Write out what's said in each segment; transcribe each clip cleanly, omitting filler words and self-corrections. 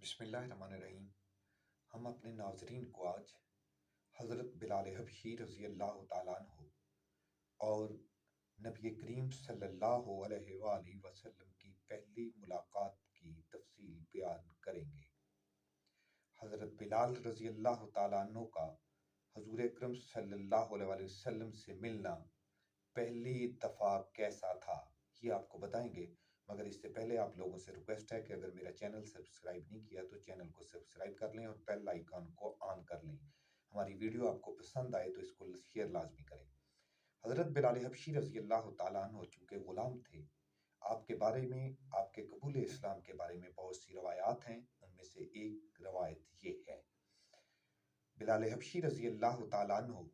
बिस्मिल्लाहिर्रहमानिर्रहीम। हम अपने नाजरीन को आज हज़रत बिलाल हबशी रज़ी अल्लाह ताला अन्हु और नबी करीम सल्लल्लाहु अलैहि वसल्लम की पहली मुलाकात की तफसील बयान करेंगे। हज़रत बिलाल रज़ी अल्लाह ताला अन्हु का हुज़ूर अकरम सल्लल्लाहु अलैहि वसल्लम से मिलना पहली दफ़ा कैसा था, ये आपको बताएंगे। मगर इससे पहले आप लोगों से रिक्वेस्ट है कि अगर मेरा चैनल सब्सक्राइब नहीं किया तो चैनल को सब्सक्राइब कर लें और बेल आइकन को ऑन कर लें। हमारी वीडियो आपको पसंद आए तो इसको शेयर लाजमी करें। हज़रत बिलाल हबशी रज़ी अल्लाह ताला अन्हु चूँकि ग़ुलाम थे, आपके बारे में, आपके कबूल इस्लाम के बारे में बहुत सी रवायात हैं। उनमें से एक रवायत ये है, बिलाल हबशी रज़ी अल्लाह ताला अन्हु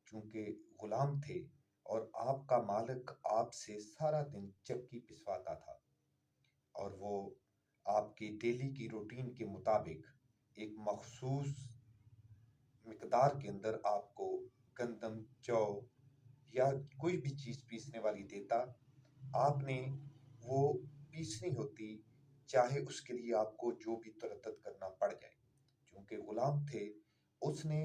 चूँकि ग़ुलाम थे और आपका मालिक आपसे सारा दिन चक्की पिसवाता था और वो आपकी डेली की रूटीन के मुताबिक एक मखसूस मिकदार के अंदर आपको गंदम, जौ या कोई भी चीज़ पीसने वाली देता। आपने वो पीसनी होती, चाहे उसके लिए आपको जो भी तरद्दुत करना पड़ जाए। चूँकि ग़ुलाम थे, उसने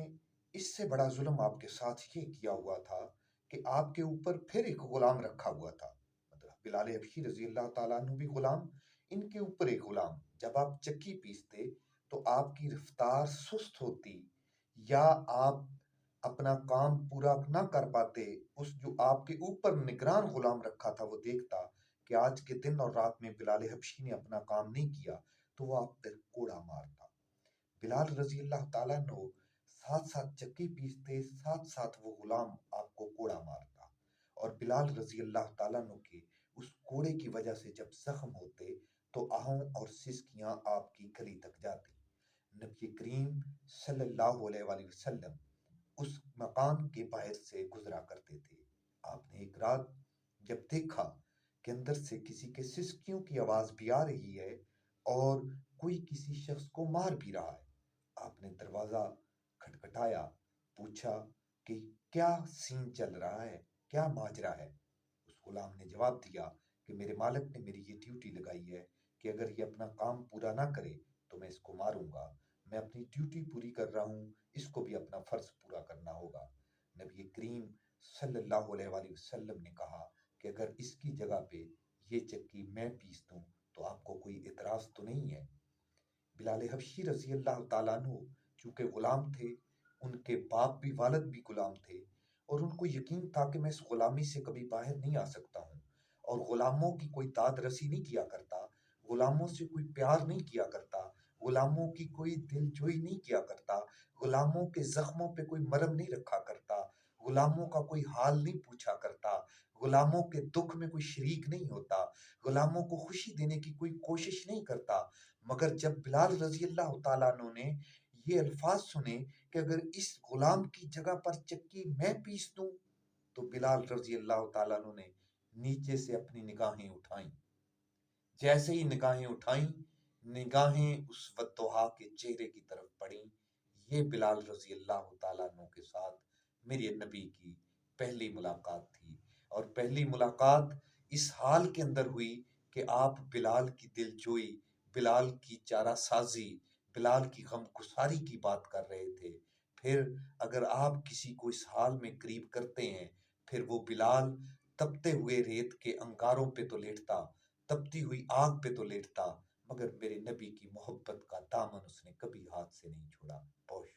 इससे बड़ा जुल्म आपके साथ ये किया हुआ था कि आपके ऊपर फिर एक ग़ुलाम रखा हुआ था। मतलब बिलाल हबशी रज़ी अल्लाह ताला अन्हु भी ग़ुलाम, इनके ऊपर एक ग़ुलाम। जब आप चक्की पीसते तो आपकी रफ्तार सुस्त होती या आप अपना काम पूरा ना कर पाते। उस जो आपके ऊपर निगरान ग़ुलाम रखा था वो देखता कि आज के दिन और रात में बिलाल हबशी ने अपना काम नहीं किया तो वो आप पर कोड़ा मारता। बिलाल रज़ी अल्लाह ताला अन्हु साथ साथ चक्की पीसते, साथ साथ वो ग़ुलाम आपको कोड़ा मारता। और बिलाल रज़ी अल्लाह ताला अन्हु के उस कोड़े की वजह से जब जख्म होते तो आहों और सिसकियां आपकी गली तक जाती। नबी करीम सल्लल्लाहु अलैहि वसल्लम उस मकान के बाहर से गुजरा करते थे। आपने एक रात जब देखा कि अंदर से किसी के सिसकियों की आवाज भी आ रही है और कोई किसी शख्स को मार भी रहा है, आपने दरवाजा खटखटाया, पूछा कि क्या सीन चल रहा है, क्या माजरा है। उस गुलाम ने जवाब दिया कि मेरे मालिक ने मेरी ये ड्यूटी लगाई है कि अगर ये अपना काम पूरा ना करे तो मैं इसको मारूंगा। मैं अपनी ड्यूटी पूरी कर रहा हूँ, इसको भी अपना फर्ज पूरा करना होगा। नबी करीम सल्लल्लाहु अलैहि वसल्लम ने कहा कि अगर इसकी जगह पे ये चक्की मैं पीस दूं तो आपको कोई इतराज तो नहीं है। बिलाल हबशी रज़ी अल्लाह ताला अन्हु चूँकि ग़ुलाम थे, उनके बाप भी, वालिद भी ग़ुलाम थे और उनको यकीन था कि मैं इस ग़ुलामी से कभी बाहर नहीं आ सकता हूँ। और ग़ुलामों की कोई दाद रसी नहीं किया करता, ग़ुलामों से कोई प्यार नहीं किया करता, ग़ुलामों की कोई दिलजोई नहीं किया करता, ग़ुलामों के ज़ख्मों पे कोई मरहम नहीं रखा करता, ग़ुलामों का कोई हाल नहीं पूछा करता, ग़ुलामों के दुख में कोई शरीक नहीं होता, ग़ुलामों को खुशी देने की कोई कोशिश नहीं करता। मगर जब बिलाल रज़ी अल्लाह ताला अन्हु ने ये अल्फाज सुने कि अगर इस ग़ुलाम की जगह पर चक्की मैं पीस दूं तो बिलाल रज़ी अल्लाह ताला अन्हु ने नीचे से अपनी निगाहें उठाई। जैसे ही निगाहें उठाई, निगाहें उस वद्दुहा के चेहरे की तरफ पड़ी। ये बिलाल रज़ी अल्लाह ताला अन्हु के साथ मेरे नबी की पहली मुलाकात थी और पहली मुलाकात इस हाल के अंदर हुई कि आप बिलाल की दिलजोई, बिलाल की चारा साजी, बिलाल की गमगुसारी की बात कर रहे थे। फिर अगर आप किसी को इस हाल में करीब करते हैं, फिर वो बिलाल तपते हुए रेत के अंगारों पे तो लेटता, तपती हुई आग पे तो लेटता, मगर मेरे नबी की मोहब्बत का दामन उसने कभी हाथ से नहीं छोड़ा। बहुत